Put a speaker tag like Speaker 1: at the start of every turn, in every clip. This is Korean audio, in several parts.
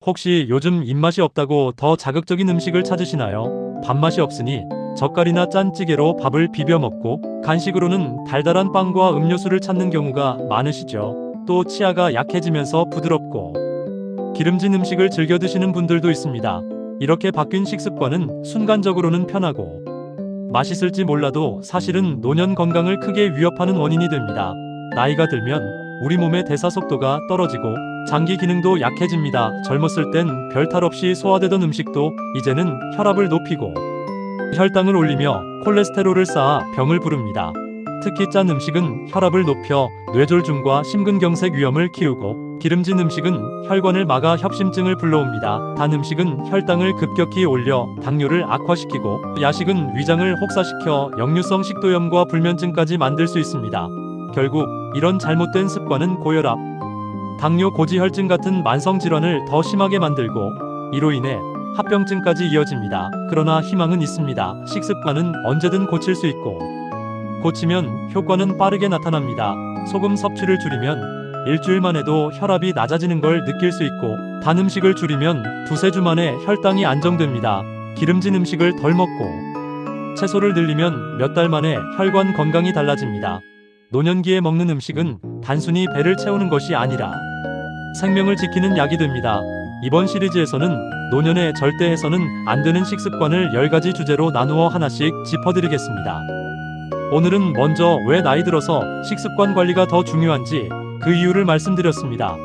Speaker 1: 혹시 요즘 입맛이 없다고 더 자극적인 음식을 찾으시나요? 밥맛이 없으니 젓갈이나 짠찌개로 밥을 비벼 먹고 간식으로는 달달한 빵과 음료수를 찾는 경우가 많으시죠. 또 치아가 약해지면서 부드럽고 기름진 음식을 즐겨 드시는 분들도 있습니다. 이렇게 바뀐 식습관은 순간적으로는 편하고 맛있을지 몰라도 사실은 노년 건강을 크게 위협하는 원인이 됩니다. 나이가 들면 우리 몸의 대사 속도가 떨어지고 장기 기능도 약해집니다. 젊었을 땐 별탈 없이 소화되던 음식도 이제는 혈압을 높이고 혈당을 올리며 콜레스테롤을 쌓아 병을 부릅니다. 특히 짠 음식은 혈압을 높여 뇌졸중과 심근경색 위험을 키우고 기름진 음식은 혈관을 막아 협심증을 불러옵니다. 단 음식은 혈당을 급격히 올려 당뇨를 악화시키고 야식은 위장을 혹사시켜 역류성 식도염과 불면증까지 만들 수 있습니다. 결국 이런 잘못된 습관은 고혈압, 당뇨, 고지혈증 같은 만성질환을 더 심하게 만들고 이로 인해 합병증까지 이어집니다. 그러나 희망은 있습니다. 식습관은 언제든 고칠 수 있고 고치면 효과는 빠르게 나타납니다. 소금 섭취를 줄이면 일주일만 해도 혈압이 낮아지는 걸 느낄 수 있고 단 음식을 줄이면 두세 주 만에 혈당이 안정됩니다. 기름진 음식을 덜 먹고 채소를 늘리면 몇 달 만에 혈관 건강이 달라집니다. 노년기에 먹는 음식은 단순히 배를 채우는 것이 아니라 생명을 지키는 약이 됩니다. 이번 시리즈에서는 노년에 절대 해서는 안 되는 식습관을 10가지 주제로 나누어 하나씩 짚어드리겠습니다. 오늘은 먼저 왜 나이 들어서 식습관 관리가 더 중요한지 그 이유를 말씀드렸습니다.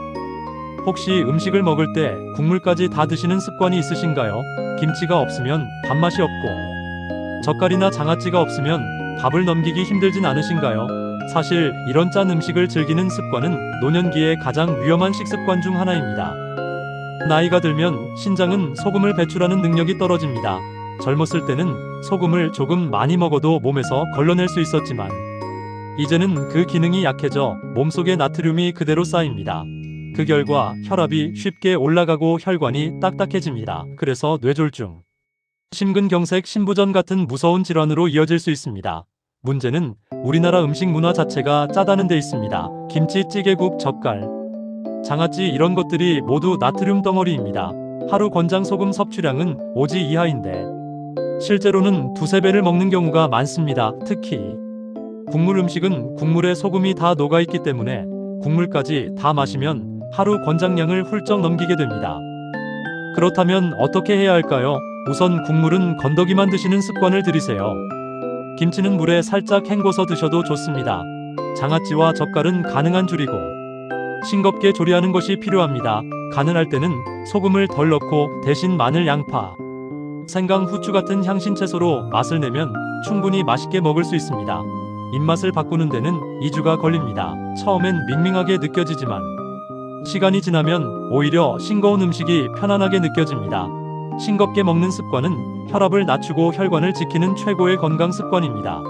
Speaker 1: 혹시 음식을 먹을 때 국물까지 다 드시는 습관이 있으신가요? 김치가 없으면 밥맛이 없고 젓갈이나 장아찌가 없으면 밥을 넘기기 힘들진 않으신가요? 사실 이런 짠 음식을 즐기는 습관은 노년기에 가장 위험한 식습관 중 하나입니다. 나이가 들면 신장은 소금을 배출하는 능력이 떨어집니다. 젊었을 때는 소금을 조금 많이 먹어도 몸에서 걸러낼 수 있었지만 이제는 그 기능이 약해져 몸속에 나트륨이 그대로 쌓입니다. 그 결과 혈압이 쉽게 올라가고 혈관이 딱딱해집니다. 그래서 뇌졸중, 심근경색, 신부전 같은 무서운 질환으로 이어질 수 있습니다. 문제는 우리나라 음식 문화 자체가 짜다는 데 있습니다. 김치, 찌개국, 젓갈, 장아찌 이런 것들이 모두 나트륨 덩어리입니다. 하루 권장 소금 섭취량은 5지 이하인데 실제로는 두세 배를 먹는 경우가 많습니다. 특히 국물 음식은 국물에 소금이 다 녹아있기 때문에 국물까지 다 마시면 하루 권장량을 훌쩍 넘기게 됩니다. 그렇다면 어떻게 해야 할까요? 우선 국물은 건더기만 드시는 습관을 들이세요. 김치는 물에 살짝 헹궈서 드셔도 좋습니다. 장아찌와 젓갈은 가능한 줄이고 싱겁게 조리하는 것이 필요합니다. 간을 할 때는 소금을 덜 넣고 대신 마늘, 양파, 생강, 후추 같은 향신 채소로 맛을 내면 충분히 맛있게 먹을 수 있습니다. 입맛을 바꾸는 데는 2주가 걸립니다. 처음엔 밍밍하게 느껴지지만 시간이 지나면 오히려 싱거운 음식이 편안하게 느껴집니다. 싱겁게 먹는 습관은 혈압을 낮추고 혈관을 지키는 최고의 건강 습관입니다.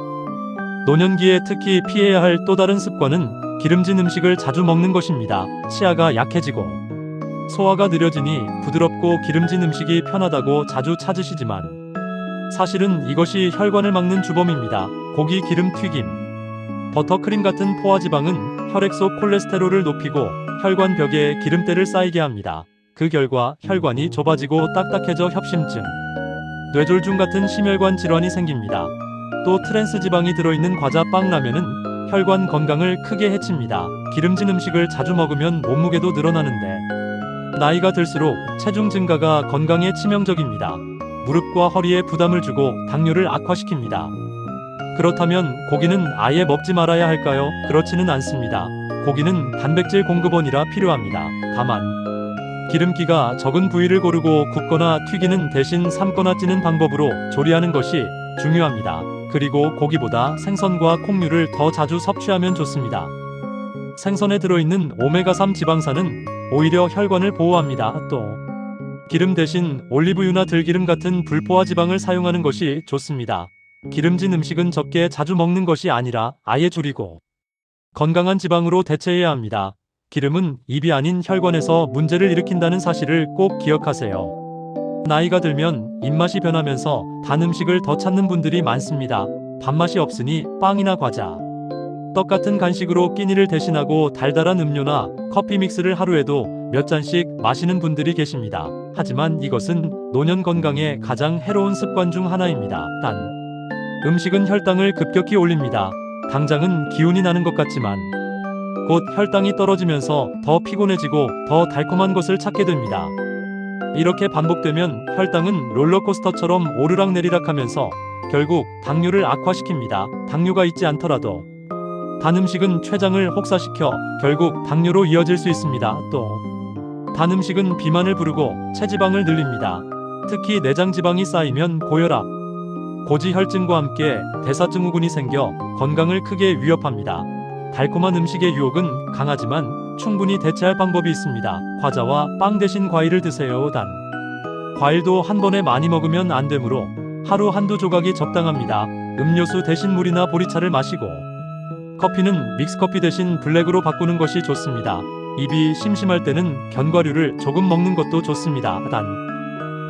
Speaker 1: 노년기에 특히 피해야 할 또 다른 습관은 기름진 음식을 자주 먹는 것입니다. 치아가 약해지고 소화가 느려지니 부드럽고 기름진 음식이 편하다고 자주 찾으시지만 사실은 이것이 혈관을 막는 주범입니다. 고기, 기름, 튀김, 버터크림 같은 포화지방은 혈액 속 콜레스테롤을 높이고 혈관 벽에 기름때를 쌓이게 합니다. 그 결과 혈관이 좁아지고 딱딱해져 협심증, 뇌졸중 같은 심혈관 질환이 생깁니다. 또 트랜스 지방이 들어있는 과자, 빵, 라면은 혈관 건강을 크게 해칩니다. 기름진 음식을 자주 먹으면 몸무게도 늘어나는데 나이가 들수록 체중 증가가 건강에 치명적입니다. 무릎과 허리에 부담을 주고 당뇨를 악화시킵니다. 그렇다면 고기는 아예 먹지 말아야 할까요? 그렇지는 않습니다. 고기는 단백질 공급원이라 필요합니다. 다만 기름기가 적은 부위를 고르고 굽거나 튀기는 대신 삶거나 찌는 방법으로 조리하는 것이 중요합니다. 그리고 고기보다 생선과 콩류를 더 자주 섭취하면 좋습니다. 생선에 들어있는 오메가3 지방산은 오히려 혈관을 보호합니다. 또 기름 대신 올리브유나 들기름 같은 불포화 지방을 사용하는 것이 좋습니다. 기름진 음식은 적게 자주 먹는 것이 아니라 아예 줄이고 건강한 지방으로 대체해야 합니다. 기름은 입이 아닌 혈관에서 문제를 일으킨다는 사실을 꼭 기억하세요. 나이가 들면 입맛이 변하면서 단 음식을 더 찾는 분들이 많습니다. 밥맛이 없으니 빵이나 과자, 떡 같은 간식으로 끼니를 대신하고 달달한 음료나 커피 믹스를 하루에도 몇 잔씩 마시는 분들이 계십니다. 하지만 이것은 노년 건강에 가장 해로운 습관 중 하나입니다. 단, 음식은 혈당을 급격히 올립니다. 당장은 기운이 나는 것 같지만 곧 혈당이 떨어지면서 더 피곤해지고 더 달콤한 것을 찾게 됩니다. 이렇게 반복되면 혈당은 롤러코스터처럼 오르락내리락하면서 결국 당뇨를 악화시킵니다. 당뇨가 있지 않더라도 단 음식은 췌장을 혹사시켜 결국 당뇨로 이어질 수 있습니다. 또 단 음식은 비만을 부르고 체지방을 늘립니다. 특히 내장지방이 쌓이면 고혈압, 고지혈증과 함께 대사증후군이 생겨 건강을 크게 위협합니다. 달콤한 음식의 유혹은 강하지만 충분히 대체할 방법이 있습니다. 과자와 빵 대신 과일을 드세요. 단, 과일도 한 번에 많이 먹으면 안 되므로 하루 한두 조각이 적당합니다. 음료수 대신 물이나 보리차를 마시고 커피는 믹스커피 대신 블랙으로 바꾸는 것이 좋습니다. 입이 심심할 때는 견과류를 조금 먹는 것도 좋습니다. 단,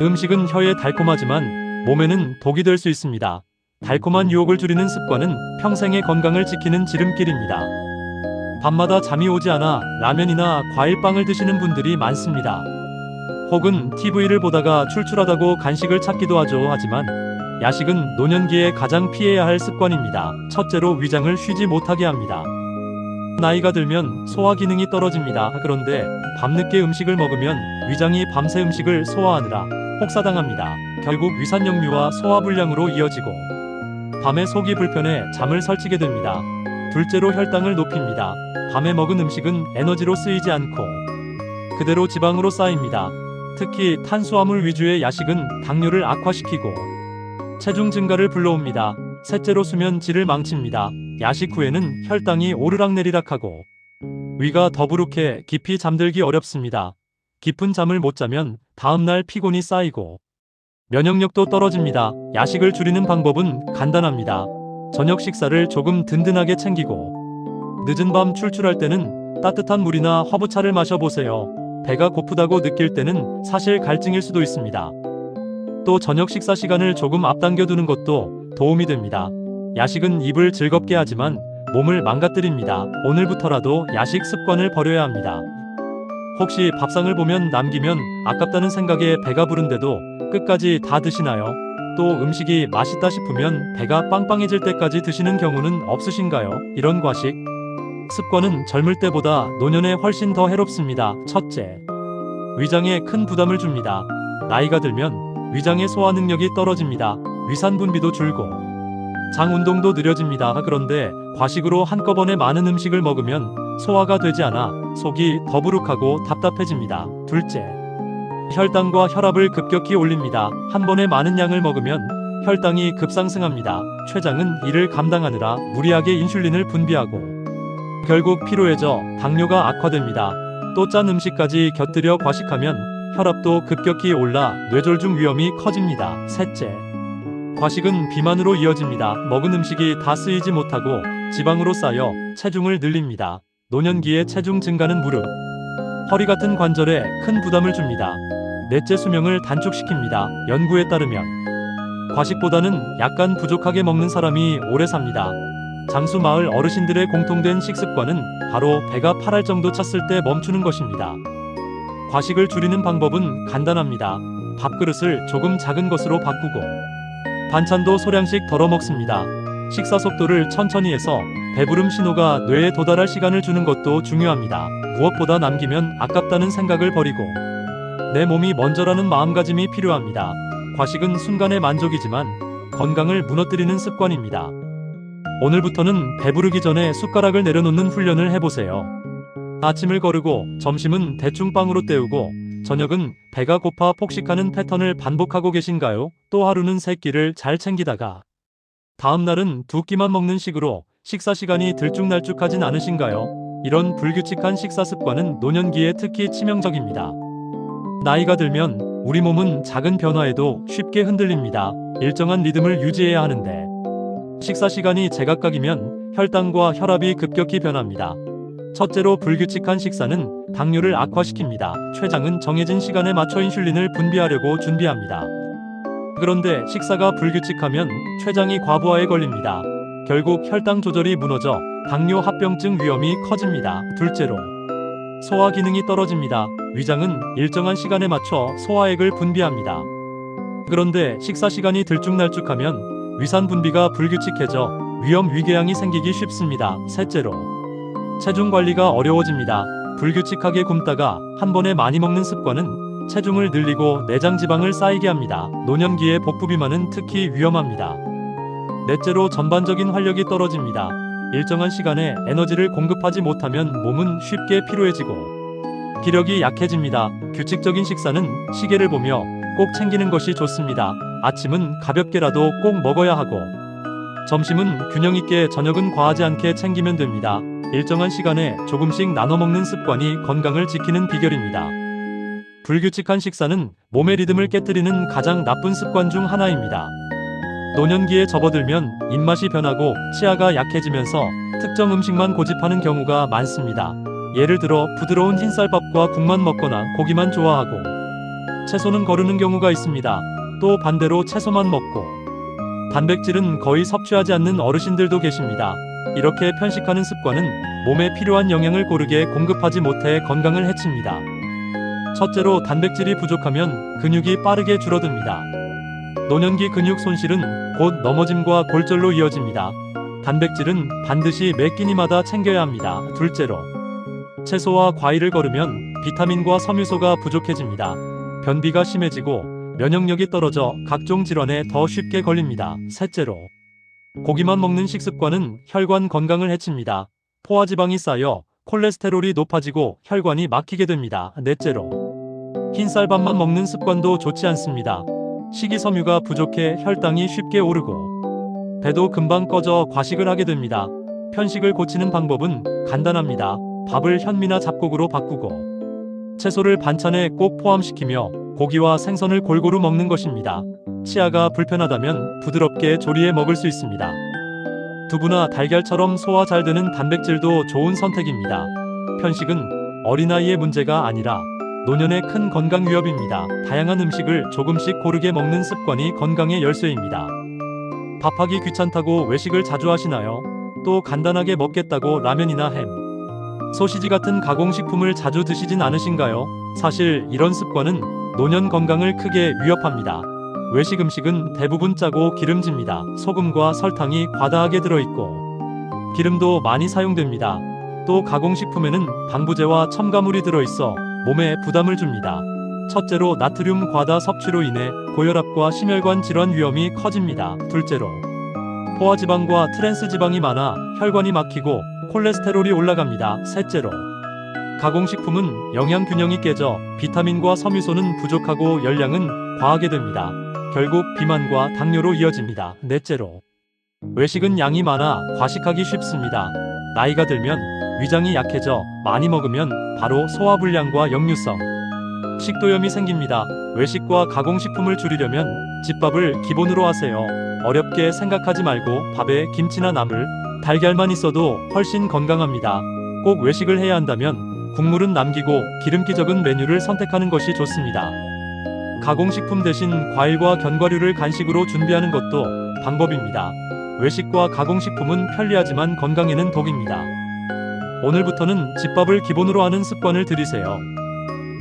Speaker 1: 음식은 혀에 달콤하지만 몸에는 독이 될 수 있습니다. 달콤한 유혹을 줄이는 습관은 평생의 건강을 지키는 지름길입니다. 밤마다 잠이 오지 않아 라면이나 과일빵을 드시는 분들이 많습니다. 혹은 TV를 보다가 출출하다고 간식을 찾기도 하죠. 하지만 야식은 노년기에 가장 피해야 할 습관입니다. 첫째로 위장을 쉬지 못하게 합니다. 나이가 들면 소화 기능이 떨어집니다. 그런데 밤늦게 음식을 먹으면 위장이 밤새 음식을 소화하느라 혹사당합니다. 결국 위산역류와 소화불량으로 이어지고 밤에 속이 불편해 잠을 설치게 됩니다. 둘째로 혈당을 높입니다. 밤에 먹은 음식은 에너지로 쓰이지 않고 그대로 지방으로 쌓입니다. 특히 탄수화물 위주의 야식은 당뇨를 악화시키고 체중 증가를 불러옵니다. 셋째로 수면 질을 망칩니다. 야식 후에는 혈당이 오르락내리락하고 위가 더부룩해 깊이 잠들기 어렵습니다. 깊은 잠을 못 자면 다음날 피곤이 쌓이고 면역력도 떨어집니다. 야식을 줄이는 방법은 간단합니다. 저녁 식사를 조금 든든하게 챙기고 늦은 밤 출출할 때는 따뜻한 물이나 허브차를 마셔보세요. 배가 고프다고 느낄 때는 사실 갈증일 수도 있습니다. 또 저녁 식사 시간을 조금 앞당겨 두는 것도 도움이 됩니다. 야식은 입을 즐겁게 하지만 몸을 망가뜨립니다. 오늘부터라도 야식 습관을 버려야 합니다. 혹시 밥상을 보면 남기면 아깝다는 생각에 배가 부른데도 끝까지 다 드시나요? 또 음식이 맛있다 싶으면 배가 빵빵해질 때까지 드시는 경우는 없으신가요? 이런 과식 습관은 젊을 때보다 노년에 훨씬 더 해롭습니다. 첫째, 위장에 큰 부담을 줍니다. 나이가 들면 위장의 소화 능력이 떨어집니다. 위산 분비도 줄고 장 운동도 느려집니다. 그런데 과식으로 한꺼번에 많은 음식을 먹으면 소화가 되지 않아 속이 더부룩하고 답답해집니다. 둘째, 혈당과 혈압을 급격히 올립니다. 한 번에 많은 양을 먹으면 혈당이 급상승합니다. 췌장은 이를 감당하느라 무리하게 인슐린을 분비하고 결국 피로해져 당뇨가 악화됩니다. 또 짠 음식까지 곁들여 과식하면 혈압도 급격히 올라 뇌졸중 위험이 커집니다. 셋째, 과식은 비만으로 이어집니다. 먹은 음식이 다 쓰이지 못하고 지방으로 쌓여 체중을 늘립니다. 노년기에 체중 증가는 무릎, 허리 같은 관절에 큰 부담을 줍니다. 넷째, 수명을 단축시킵니다. 연구에 따르면 과식보다는 약간 부족하게 먹는 사람이 오래 삽니다. 장수 마을 어르신들의 공통된 식습관은 바로 배가 파랄 정도 찼을 때 멈추는 것입니다. 과식을 줄이는 방법은 간단합니다. 밥그릇을 조금 작은 것으로 바꾸고 반찬도 소량씩 덜어 먹습니다. 식사 속도를 천천히 해서 배부름 신호가 뇌에 도달할 시간을 주는 것도 중요합니다. 무엇보다 남기면 아깝다는 생각을 버리고 내 몸이 먼저라는 마음가짐이 필요합니다. 과식은 순간의 만족이지만 건강을 무너뜨리는 습관입니다. 오늘부터는 배부르기 전에 숟가락을 내려놓는 훈련을 해보세요. 아침을 거르고 점심은 대충 빵으로 때우고 저녁은 배가 고파 폭식하는 패턴을 반복하고 계신가요? 또 하루는 세 끼를 잘 챙기다가 다음 날은 두 끼만 먹는 식으로 식사 시간이 들쭉날쭉하진 않으신가요? 이런 불규칙한 식사 습관은 노년기에 특히 치명적입니다. 나이가 들면 우리 몸은 작은 변화에도 쉽게 흔들립니다. 일정한 리듬을 유지해야 하는데 식사 시간이 제각각이면 혈당과 혈압이 급격히 변합니다. 첫째로 불규칙한 식사는 당뇨를 악화시킵니다. 췌장은 정해진 시간에 맞춰 인슐린을 분비하려고 준비합니다. 그런데 식사가 불규칙하면 췌장이 과부하에 걸립니다. 결국 혈당 조절이 무너져 당뇨 합병증 위험이 커집니다. 둘째로 소화 기능이 떨어집니다. 위장은 일정한 시간에 맞춰 소화액을 분비합니다. 그런데 식사 시간이 들쭉날쭉하면 위산 분비가 불규칙해져 위염 위궤양이 생기기 쉽습니다. 셋째로, 체중 관리가 어려워집니다. 불규칙하게 굶다가 한 번에 많이 먹는 습관은 체중을 늘리고 내장 지방을 쌓이게 합니다. 노년기에 복부 비만은 특히 위험합니다. 넷째로, 전반적인 활력이 떨어집니다. 일정한 시간에 에너지를 공급하지 못하면 몸은 쉽게 피로해지고 기력이 약해집니다. 규칙적인 식사는 시계를 보며 꼭 챙기는 것이 좋습니다. 아침은 가볍게라도 꼭 먹어야 하고 점심은 균형 있게, 저녁은 과하지 않게 챙기면 됩니다. 일정한 시간에 조금씩 나눠 먹는 습관이 건강을 지키는 비결입니다. 불규칙한 식사는 몸의 리듬을 깨뜨리는 가장 나쁜 습관 중 하나입니다. 노년기에 접어들면 입맛이 변하고 치아가 약해지면서 특정 음식만 고집하는 경우가 많습니다. 예를 들어 부드러운 흰쌀밥과 국만 먹거나 고기만 좋아하고 채소는 거르는 경우가 있습니다. 또 반대로 채소만 먹고 단백질은 거의 섭취하지 않는 어르신들도 계십니다. 이렇게 편식하는 습관은 몸에 필요한 영양을 고르게 공급하지 못해 건강을 해칩니다. 첫째로, 단백질이 부족하면 근육이 빠르게 줄어듭니다. 노년기 근육 손실은 곧 넘어짐과 골절로 이어집니다. 단백질은 반드시 매 끼니마다 챙겨야 합니다. 둘째로, 채소와 과일을 거르면 비타민과 섬유소가 부족해집니다. 변비가 심해지고 면역력이 떨어져 각종 질환에 더 쉽게 걸립니다. 셋째로, 고기만 먹는 식습관은 혈관 건강을 해칩니다. 포화지방이 쌓여 콜레스테롤이 높아지고 혈관이 막히게 됩니다. 넷째로, 흰쌀밥만 먹는 습관도 좋지 않습니다. 식이섬유가 부족해 혈당이 쉽게 오르고 배도 금방 꺼져 과식을 하게 됩니다. 편식을 고치는 방법은 간단합니다. 밥을 현미나 잡곡으로 바꾸고 채소를 반찬에 꼭 포함시키며 고기와 생선을 골고루 먹는 것입니다. 치아가 불편하다면 부드럽게 조리해 먹을 수 있습니다. 두부나 달걀처럼 소화 잘 되는 단백질도 좋은 선택입니다. 편식은 어린아이의 문제가 아니라 노년의 큰 건강 위협입니다. 다양한 음식을 조금씩 고르게 먹는 습관이 건강의 열쇠입니다. 밥하기 귀찮다고 외식을 자주 하시나요? 또 간단하게 먹겠다고 라면이나 햄, 소시지 같은 가공식품을 자주 드시진 않으신가요? 사실 이런 습관은 노년 건강을 크게 위협합니다. 외식 음식은 대부분 짜고 기름집니다. 소금과 설탕이 과다하게 들어있고 기름도 많이 사용됩니다. 또 가공식품에는 방부제와 첨가물이 들어있어 몸에 부담을 줍니다. 첫째로, 나트륨 과다 섭취로 인해 고혈압과 심혈관 질환 위험이 커집니다. 둘째로, 포화지방과 트랜스지방이 많아 혈관이 막히고 콜레스테롤이 올라갑니다. 셋째로, 가공식품은 영양 균형이 깨져 비타민과 섬유소는 부족하고 열량은 과하게 됩니다. 결국 비만과 당뇨로 이어집니다. 넷째로, 외식은 양이 많아 과식하기 쉽습니다. 나이가 들면 위장이 약해져 많이 먹으면 바로 소화불량과 역류성 식도염이 생깁니다. 외식과 가공식품을 줄이려면 집밥을 기본으로 하세요. 어렵게 생각하지 말고 밥에 김치나 나물, 달걀만 있어도 훨씬 건강합니다. 꼭 외식을 해야 한다면 국물은 남기고 기름기 적은 메뉴를 선택하는 것이 좋습니다. 가공식품 대신 과일과 견과류를 간식으로 준비하는 것도 방법입니다. 외식과 가공식품은 편리하지만 건강에는 독입니다. 오늘부터는 집밥을 기본으로 하는 습관을 들이세요.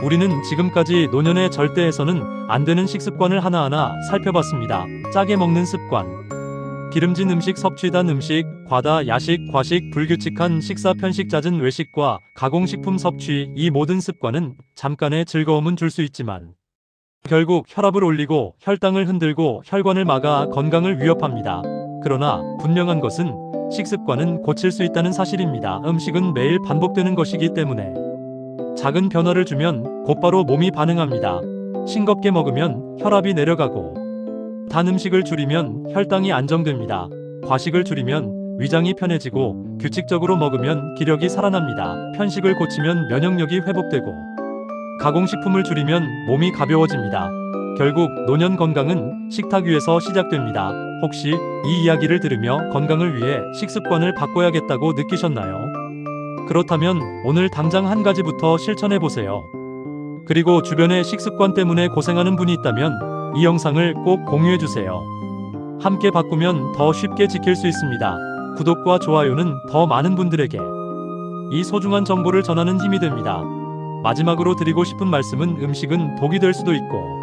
Speaker 1: 우리는 지금까지 노년에 절대 해서는 안 되는 식습관을 하나하나 살펴봤습니다. 짜게 먹는 습관, 기름진 음식 섭취, 단 음식, 과다 야식, 과식, 불규칙한 식사, 편식, 잦은 외식과 가공식품 섭취, 이 모든 습관은 잠깐의 즐거움은 줄 수 있지만 결국 혈압을 올리고 혈당을 흔들고 혈관을 막아 건강을 위협합니다. 그러나 분명한 것은 식습관은 고칠 수 있다는 사실입니다. 음식은 매일 반복되는 것이기 때문에 작은 변화를 주면 곧바로 몸이 반응합니다. 싱겁게 먹으면 혈압이 내려가고 단 음식을 줄이면 혈당이 안정됩니다. 과식을 줄이면 위장이 편해지고 규칙적으로 먹으면 기력이 살아납니다. 편식을 고치면 면역력이 회복되고 가공식품을 줄이면 몸이 가벼워집니다. 결국 노년 건강은 식탁 위에서 시작됩니다. 혹시 이 이야기를 들으며 건강을 위해 식습관을 바꿔야겠다고 느끼셨나요? 그렇다면 오늘 당장 한 가지부터 실천해보세요. 그리고 주변에 식습관 때문에 고생하는 분이 있다면 이 영상을 꼭 공유해주세요. 함께 바꾸면 더 쉽게 지킬 수 있습니다. 구독과 좋아요는 더 많은 분들에게 이 소중한 정보를 전하는 힘이 됩니다. 마지막으로 드리고 싶은 말씀은 음식은 독이 될 수도 있고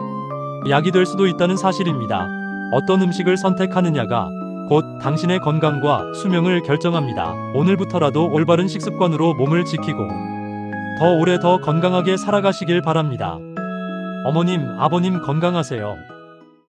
Speaker 1: 약이 될 수도 있다는 사실입니다. 어떤 음식을 선택하느냐가 곧 당신의 건강과 수명을 결정합니다. 오늘부터라도 올바른 식습관으로 몸을 지키고 더 오래 더 건강하게 살아가시길 바랍니다. 어머님, 아버님 건강하세요.